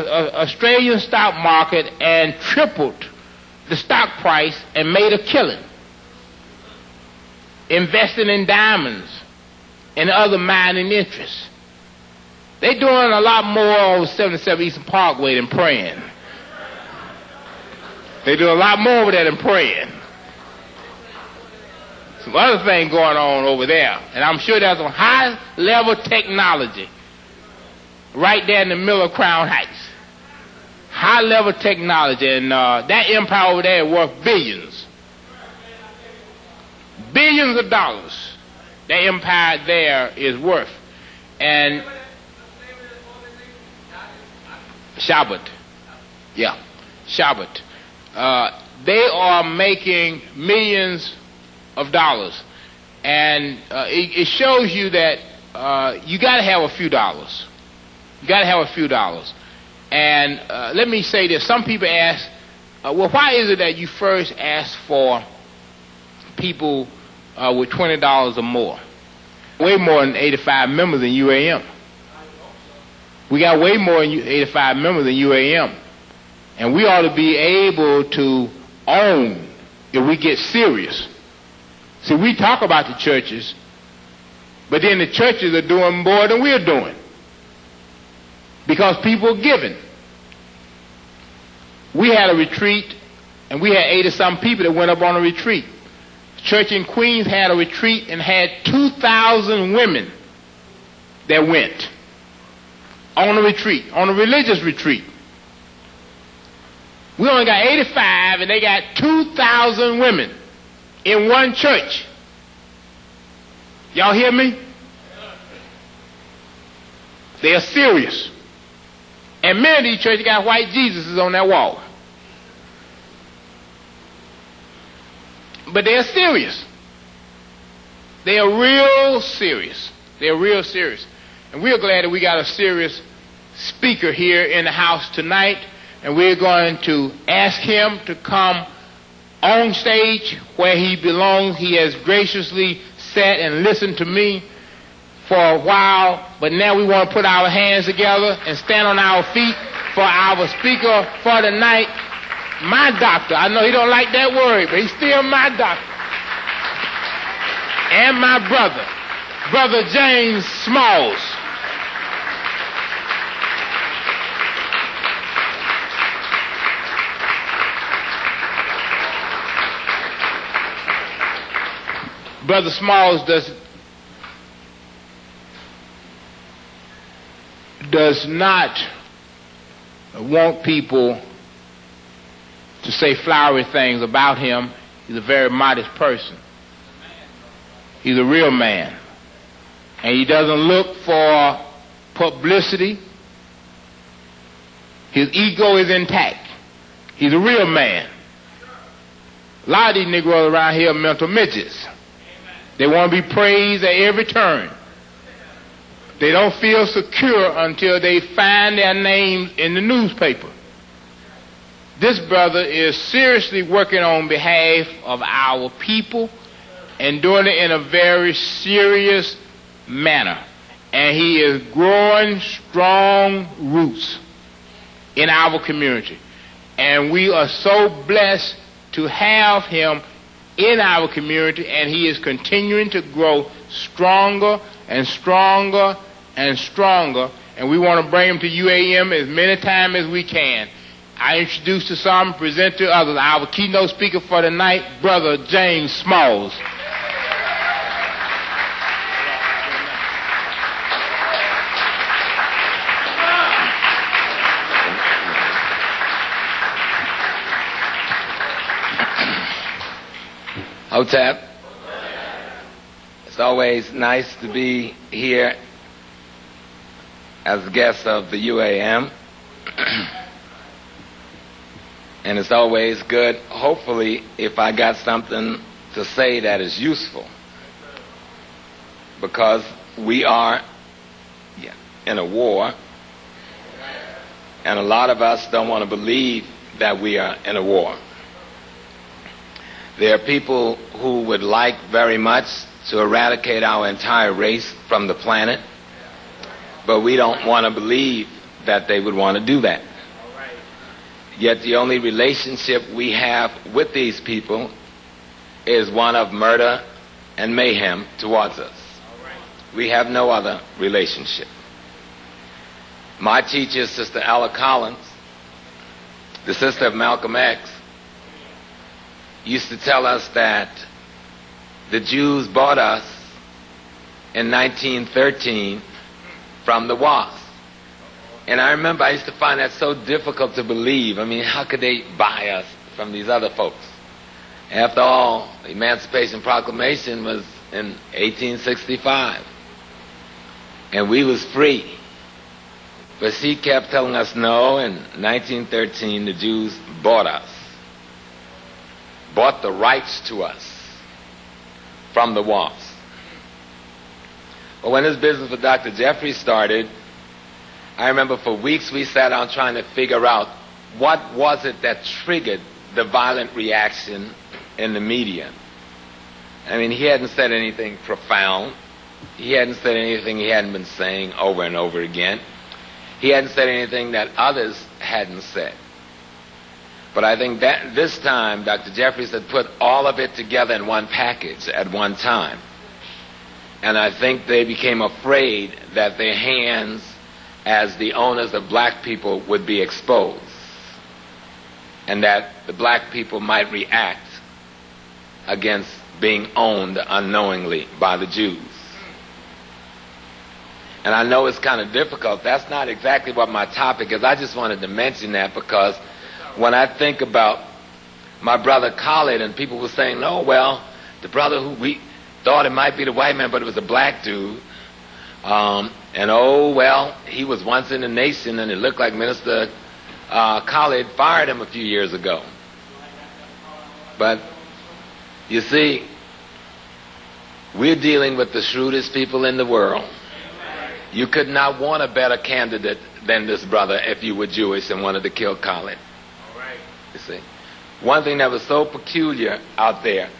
the Australian stock market and tripled the stock price and made a killing, investing in diamonds and other mining interests. They're doing a lot more on 77 Eastern Parkway than praying. They do a lot more over there than praying. Some other thing going on over there, and I'm sure there's some high-level technology right there in the middle of Crown Heights. High-level technology, and that empire over there is worth billions. Billions of dollars that empire there is worth. And Shabbat. Yeah, Shabbat. They are making millions of dollars. And it shows you that you got to have a few dollars. You got to have a few dollars. And let me say this. Some people ask, well, why is it that you first ask for people with $20 or more? Way more than 85 members in UAM. We got way more than 85 members in UAM. And we ought to be able to own if we get serious. See, we talk about the churches, but then the churches are doing more than we're doing. Because people are giving. We had a retreat, and we had 80-some people that went up on a retreat. The church in Queens had a retreat and had 2,000 women that went on a retreat, on a religious retreat. We only got 85, and they got 2,000 women in one church. Y'all hear me? They are serious. And many of these churches got white Jesuses on that wall. But they're serious. They are real serious. They're real serious. And we're glad that we got a serious speaker here in the house tonight. And we're going to ask him to come on stage where he belongs. He has graciously sat and listened to me for a while, but now we want to put our hands together and stand on our feet for our speaker for the night, my doctor. I know he don't like that word, but he's still my doctor. And my brother, Brother James Smalls. Brother Smalls does not want people to say flowery things about him. He's a very modest person. He's a real man. And he doesn't look for publicity. His ego is intact. He's a real man. A lot of these Negroes around here are mental midgets. They want to be praised at every turn. They don't feel secure until they find their names in the newspaper. This brother is seriously working on behalf of our people and doing it in a very serious manner. And he is growing strong roots in our community. And we are so blessed to have him in our community, and he is continuing to grow stronger and stronger and stronger, and we want to bring him to UAM as many times as we can. I introduce to some, present to others, our keynote speaker for the night, Brother James Smalls. Hotep. It's always nice to be here as a guest of the UAM. And it's always good, hopefully, if I got something to say that is useful. Because we are in a war, and a lot of us don't want to believe that we are in a war. There are people who would like very much to eradicate our entire race from the planet, but we don't want to believe that they would want to do that. Yet the only relationship we have with these people is one of murder and mayhem towards us. We have no other relationship. My teacher, Sister Ella Collins, the sister of Malcolm X, used to tell us that the Jews bought us in 1913 from the WASP. And I remember I used to find that so difficult to believe. I mean, how could they buy us from these other folks? After all, the Emancipation Proclamation was in 1865. And we was free. But she kept telling us, no, in 1913 the Jews bought us. Bought the rights to us from the WASP. But when this business with Dr. Jeffrey started, I remember for weeks we sat down trying to figure out what was it that triggered the violent reaction in the media. I mean, he hadn't said anything profound. He hadn't said anything he hadn't been saying over and over again. He hadn't said anything that others hadn't said. But I think that this time Dr. Jeffries had put all of it together in one package at one time. And I think they became afraid that their hands as the owners of black people would be exposed, and that the black people might react against being owned unknowingly by the Jews. And I know it's kind of difficult. That's not exactly what my topic is. I just wanted to mention that because when I think about my brother Khalid, and people were saying, oh, well, the brother who we thought it might be the white man, but it was a black dude. And oh, well, he was once in the nation, and it looked like Minister Khalid fired him a few years ago. But you see, we're dealing with the shrewdest people in the world. You could not want a better candidate than this brother if you were Jewish and wanted to kill Khalid. You see, one thing that was so peculiar out there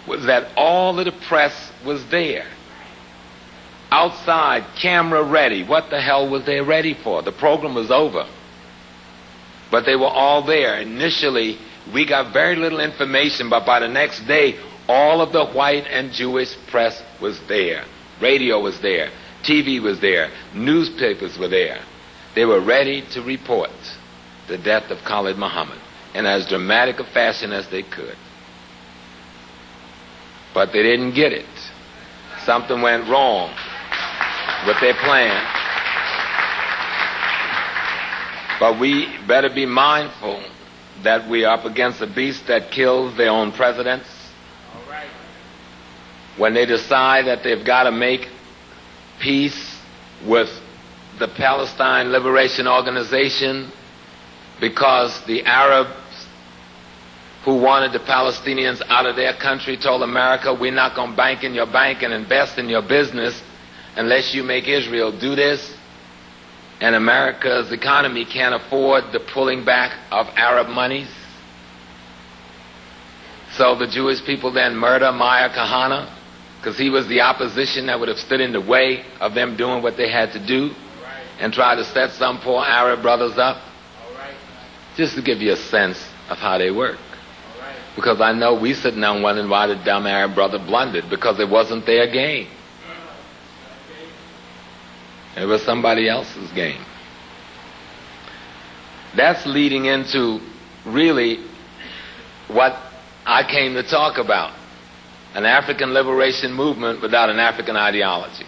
was that all of the press was there. Outside, camera ready. What the hell was they ready for? The program was over. But they were all there. Initially, we got very little information, but by the next day, all of the white and Jewish press was there. Radio was there. TV was there. Newspapers were there. They were ready to report the death of Khalid Muhammad in as dramatic a fashion as they could. But they didn't get it. Something went wrong with their plan. But we better be mindful that we are up against a beast that kills their own presidents. When they decide that they've got to make peace with the Palestine Liberation Organization because the Arabs who wanted the Palestinians out of their country told America, we're not going to bank in your bank and invest in your business unless you make Israel do this. And America's economy can't afford the pulling back of Arab monies. So the Jewish people then murder Meir Kahane because he was the opposition that would have stood in the way of them doing what they had to do and try to set some poor Arab brothers up. Just to give you a sense of how they work. Because I know we sitting down wondering why the dumb Arab brother blundered, because it wasn't their game. It was somebody else's game. That's leading into really what I came to talk about. An African liberation movement without an African ideology.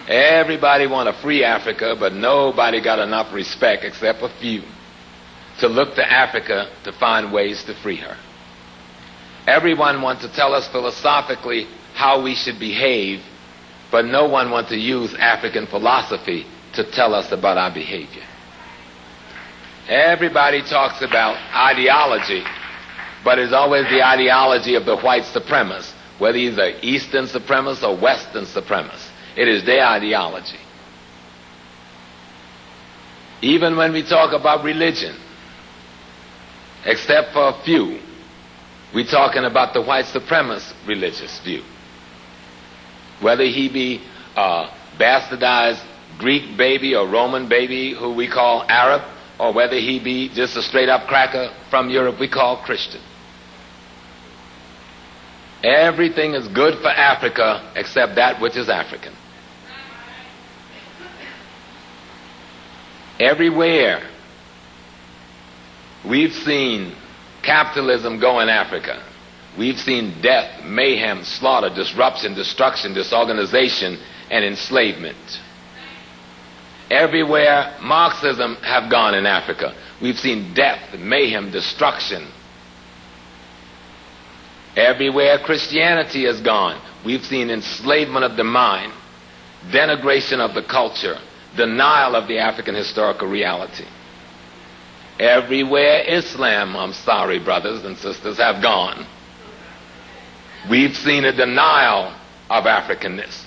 Everybody want a free Africa, but nobody got enough respect, except a few, to look to Africa to find ways to free her. Everyone wants to tell us philosophically how we should behave, but no one wants to use African philosophy to tell us about our behavior. Everybody talks about ideology, but it's always the ideology of the white supremacist, whether he's an Eastern supremacist or Western supremacist. It is their ideology. Even when we talk about religion, except for a few, we're talking about the white supremacist religious view. Whether he be bastardized Greek baby or Roman baby who we call Arab, or whether he be just a straight up cracker from Europe we call Christian. Everything is good for Africa except that which is African. Everywhere we've seen capitalism go in Africa, we've seen death, mayhem, slaughter, disruption, destruction, disorganization, and enslavement. Everywhere Marxism have gone in Africa, we've seen death, mayhem, destruction. Everywhere Christianity has gone, we've seen enslavement of the mind, denigration of the culture, denial of the African historical reality. Everywhere Islam, I'm sorry, brothers and sisters, have gone, we've seen a denial of Africanness.